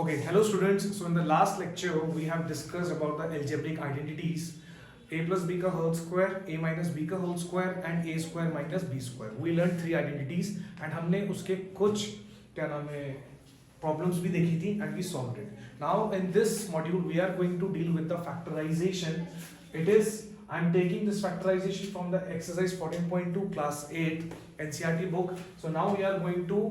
Okay, hello students. So in the last lecture we have discussed about the algebraic identities a plus b ka whole square, a minus b ka whole square and a square minus b square. We learned three identities and हमने उसके कुछ क्या नाम है problems भी देखी थी and we solved it. Now in this module we are going to deal with the factorization. It is I'm taking this factorization from the exercise 14.2 class 8 NCERT book. So now we are going to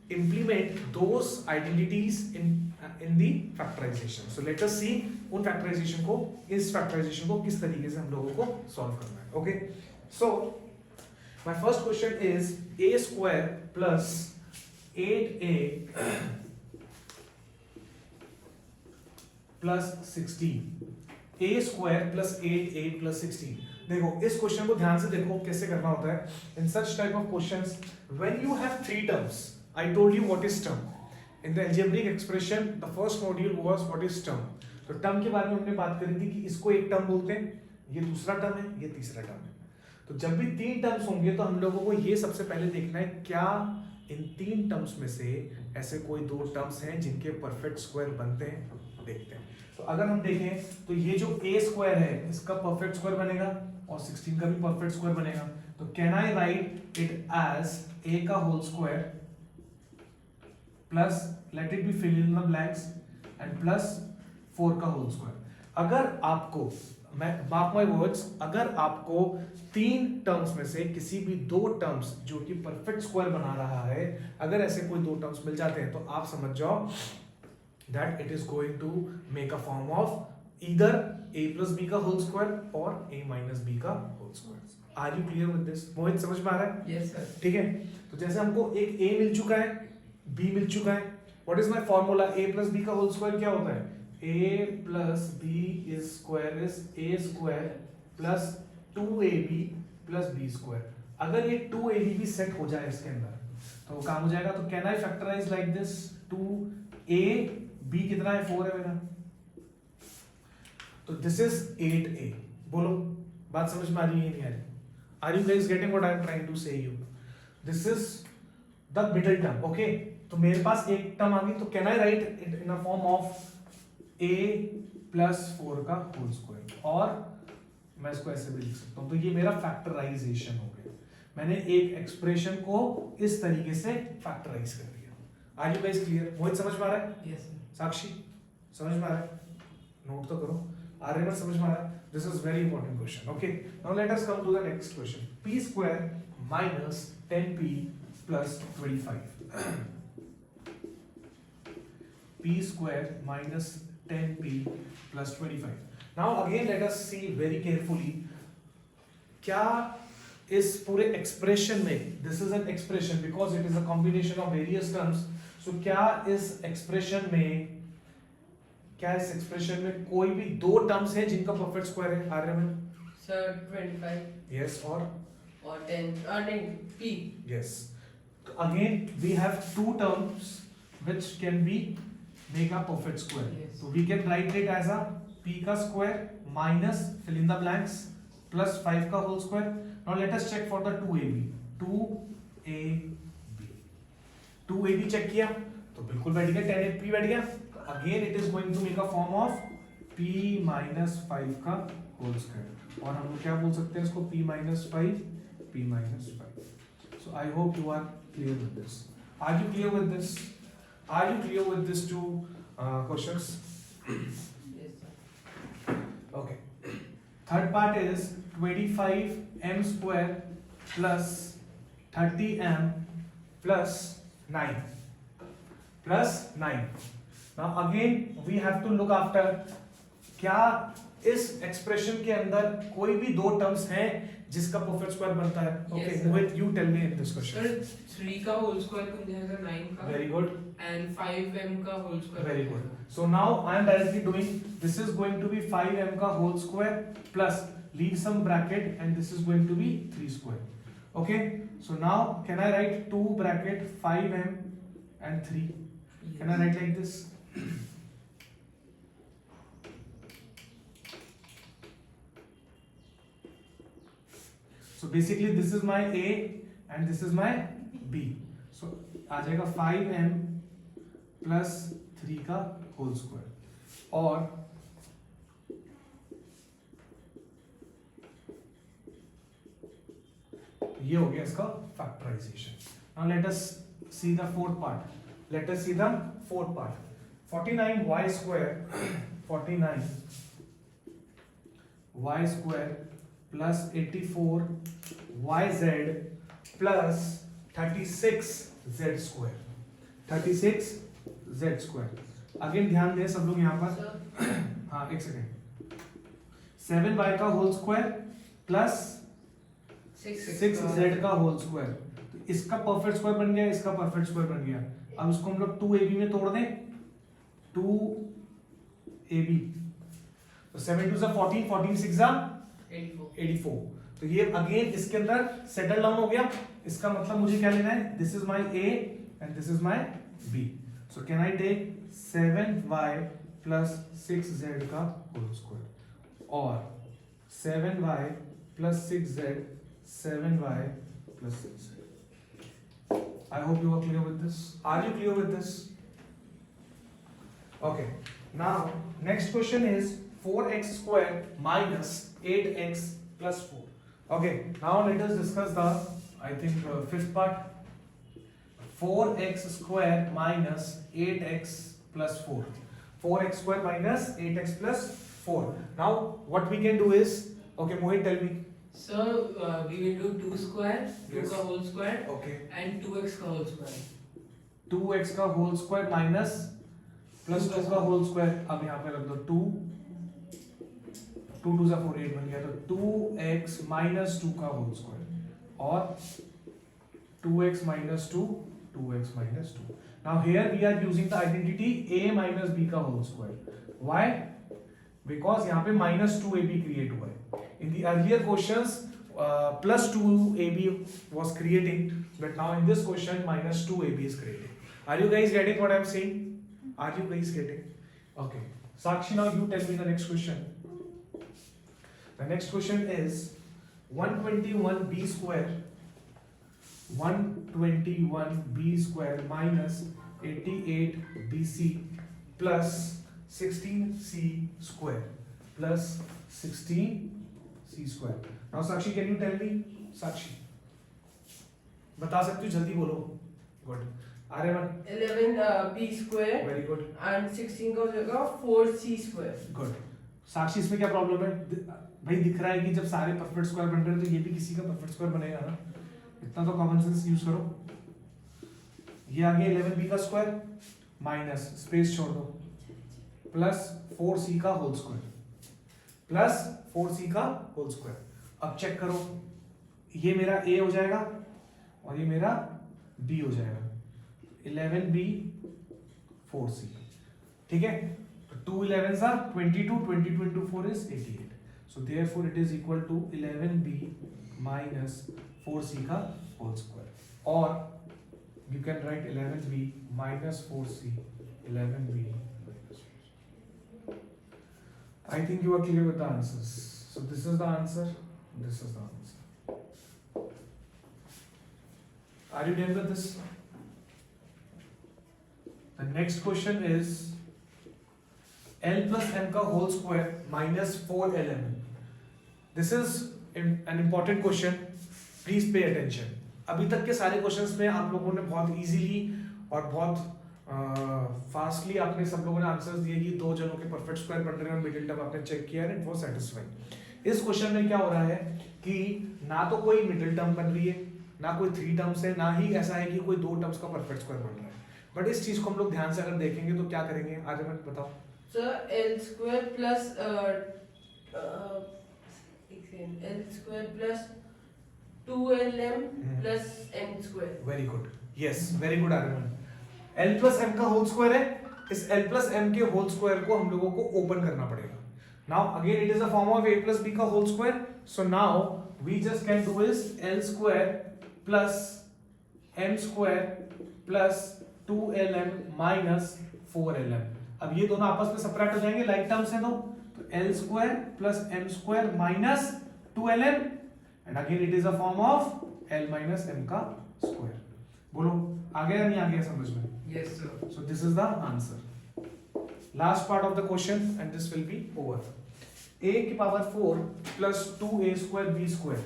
implement those identities in the factorization. So let us see उन factorization को इस factorization को किस तरीके से हम लोगों को solve करना है. Okay. So my first question is a square plus 8a plus 16. a square plus 8a plus 16. देखो इस क्वेश्चन को ध्यान से देखो कैसे करना होता है. In such type of questions when you have three terms, I told you what is term. In the algebraic expression, the first module was what is term. तो term के बारे में हमने बात करी थी कि इसको एक term बोलते हैं, ये दूसरा term है, ये तीसरा term है. तो जब भी तीन terms होंगे तो हम लोगों को ये सबसे पहले देखना है क्या इन तीन terms में से ऐसे कोई दो terms हैं जिनके perfect square बनते हैं. देखते हैं. तो अगर हम देखें तो ये जो a square है इसका perfect square बनेगा और 16 का भी perfect square बनेगा. तो can I write it as a का whole square plus let it be fill in the blanks and plus 4 का होल स्क्वायर. अगर आपको मैं मार्क माय वर्ड्स, अगर आपको तीन टर्म्स में से किसी भी दो टर्म्स जो कि परफेक्ट स्क्वायर बना रहा है, अगर ऐसे कोई दो टर्म्स मिल जाते हैं तो आप समझ जाओ that it is going to make a form of either a plus B का होल स्क्वायर और a माइनस बी का whole square. Are you clear with this? Mohit समझ में आ रहा है? Yes sir. ठीक है. तो जैसे हमको एक a मिल चुका है, b मिल चुका है. What is my formula? a plus b का होल स्क्वायर क्या होता है? a plus b is square is a square plus 2ab plus b square. अगर ये 2ab भी सेट हो जाए इसके अंदर तो वो काम हो जाएगा. तो can I factorise like this 2ab कितना है? 4 है मेरा. तो दिस इज 8a. बोलो बात समझ में आ रही है नहीं आ रही? Are you guys getting what I am trying to say you? This is the middle term. Okay. तो मेरे पास एक टर्म आ गई तो can I write it in a form of a plus 4 का होल स्क्वायर और मैं इसको ऐसे भी लिख सकता हूं. तो ये मेरा फैक्टराइजेशन हो गया. मैंने एक एक्सप्रेशन को इस तरीके से फैक्टराइज कर दिया. Are you guys clear? Mohit समझ में आ रहा है? Yes sir. साक्षी समझ में आ रहा है? नोट तो करो. आर्यमन समझ में आ रहा है? This is very important question. Okay. Now let us come to the next question. p square minus 10p plus 25. p square minus 10p plus 25. Now again let us see very carefully. क्या इस पूरे expression में, this is an expression because it is a combination of various terms. So क्या इस expression में कोई भी दो टर्म्स हैं जिनका परफेक्ट स्क्वायर है? आर्यमन सर 25 यस और 10 p. yes. So again we have two terms which can be make a perfect square. Yes. So we can write it as a p का square minus fill in the blanks plus 5 का whole square. Now let us check for the 2ab. 2ab check किया तो बिल्कुल बैठ गया. 10p बैठ गया. Again it is going to make a form of p minus 5 का whole square. और हम लोग क्या बोल सकते हैं इसको? p minus 5, p minus 5. So I hope you are clear with this. Are you clear with this? Are you clear with these two questions? Yes sir. Okay. Third part is 25m square plus 30m plus 9. Plus 9. Now again we have to look after क्या इस expression के अंदर कोई भी दो terms हैं जिसका perfect square बनता है? Okay, Mohit, you tell me in this question. Sir 3 का होल स्क्वायर बन जाएगा 9 का. Very good. एंड 5m का whole square. Very good. So now I am directly doing this is going to be 5m का whole square plus leave some bracket and this is going to be 3 square. Okay. So now can I write 2 bracket 5m and 3? Yes. Can I write like this? So basically this is my a and this is my b. So आ जाएगा 5m plus 3 का whole square और ये हो गया इसका factorisation. Now let us see the fourth part. Let us see the fourth part. 49y square 49 y square plus 84yz plus 36z square. 36z square. Again ध्यान दें सब लोग यहाँ पर. सर हाँ एक सेकेंड. 7y का होल स्क्वायर प्लस 6z का होल स्क्वायर. तो इसका परफेक्ट स्क्वायर बन गया, इसका परफेक्ट स्क्वायर बन गया. अब इसको हम लोग 2ab में तोड़ दें. 2ab. तो 7 2 14, 14 6 84. तो ये अगेन इसके अंदर सेटल डाउन हो गया. इसका मतलब मुझे क्या लेना है? This is my a and this is my b. So can I take 7y plus 6z का होल स्क्वायर और 7y plus 6z 7y plus 6z. I hope you are clear with this. Are you clear with this? Okay. Now next question is 4x square minus 8x plus 4. Okay. Now let us discuss the fifth part. 4x square minus 8x plus 4. 4x square minus 8x plus 4. Now what we can do is, okay, Mohit, tell me. Sir we will do 2 square 2 Yes. का whole square Okay. And 2x का whole square. 2x का whole square minus plus 2 का whole square. अब यहाँ पे रख दो 2 2 2 4 8 बन गया. तो 2x माइनस 2 का होल स्क्वायर और 2x minus 2 2x minus 2. Now here we are using the identity a minus b का whole square. Why? Because यहाँ पे minus 2ab create हुआ है. In the earlier questions plus 2ab was creating, but now in this question minus 2ab is creating. Are you guys getting what I am saying? Are you guys getting? Okay. Sakshi, now you tell me the next question. The next question is 121b square 121b square minus 88bc plus 16c square plus 16c square. Now Sakshi, can you tell me? Sakshi, बता सकती हो, जल्दी बोलो. Good. Aryaman. 11b square Very good. And 16 का हो जाएगा 4c square. Good. साक्षी, इसमें क्या प्रॉब्लम है? भाई दिख रहा है कि जब सारे परफेक्ट स्क्वायर बन रहे हैं तो ये भी किसी का परफेक्ट स्क्वायर बनेगा ना. इतना तो कॉमन सेंस यूज करो. ये आ गया 11b का स्क्वायर माइनस स्पेस छोड़ दो प्लस 4c का होल स्क्वायर प्लस 4c का होल स्क्वायर. अब चेक करो, ये मेरा a हो जाएगा और ये मेरा b हो जाएगा. 11b 4c. ठीक है. तो 2 11s are 22. 22 into 4 is 88. So therefore it is equal to 11b minus 4c का whole square. Or you can write 11b minus 4c. 11b minus 4c. I think you are clear with the answers. So this is the answer. This is the answer. Are you done with this? The next question is L plus m का whole square minus 4lm. This is an important question. Please pay attention. अभी तक के सारे questions में आप लोगों ने बहुत इजीली और बहुत फास्टली आपने सब लोगों ने आंसर्स दिए कि दो जनों के परफेक्ट स्क्वायर बन रहे हैं और मिडिल टर्म आपने चेक किया है. It was satisfying. इस क्वेश्चन में क्या हो रहा है कि ना तो कोई मिडिल टर्म बन रही है, ना कोई 3 टर्म्स है, ना ही ऐसा है कि कोई 2 टर्म्स का परफेक्ट स्क्वायर बन रहा है. बट इस चीज को हम लोग ध्यान से अगर देखेंगे तो क्या करेंगे, आज मैं बताओ. Sir L square plus L square plus 2lm plus m square. Very good. Yes, very good Aryaman. L plus m का होल स्क्वायर है. इस L plus m के होल स्क्वायर को हम लोगों को ओपन करना पड़ेगा. Now again it is a form of a plus b का whole square. So now we just can do is L square plus m square plus 2lm minus 4lm. अब ये दोनों आपस में सेपरेट हो जाएंगे, लाइक टर्म्स हैं. तो L square plus m square minus 2lm and again it is a form of L minus m का स्क्वायर. बोलो आ गया या नहीं आ गया समझ में? Yes sir. So this is the answer. last part of the question and this will be over. A की power 4 plus 2a square b square,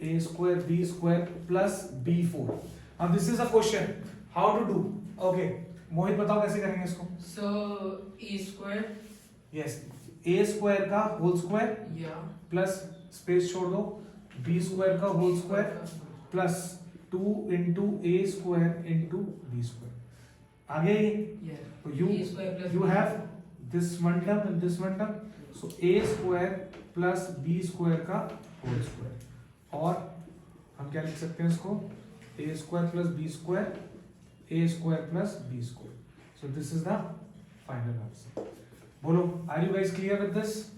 a square b square plus b4. Now this is a question how to do. Okay, मोहित बताओ कैसे करेंगे इसको. So a square. Yes, a square का whole square Yeah. plus space छोड़ दो, b square का whole square plus 2 into a square into b square. आगे Yeah. तो A square plus you B. have this one term and this one term, so a square plus b square का whole square. और हम क्या लिख सकते हैं इसको, a square plus b square, a square plus b square. So this is the final answer. बोलो, are you guys clear with this?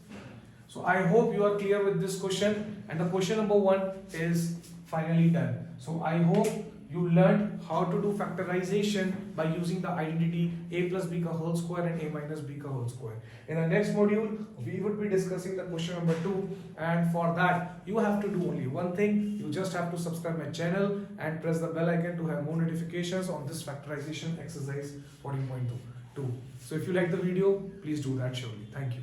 So I hope you are clear with this question, and the question number 1 is finally done. So I hope you learned how to do factorization by using the identity a plus b ka whole square and a minus b ka whole square. In the next module, we would be discussing the question number 2, and for that you have to do only one thing. You just have to subscribe my channel and press the bell icon to have more notifications on this factorization exercise 14.2. So if you like the video, please do that surely. Thank you.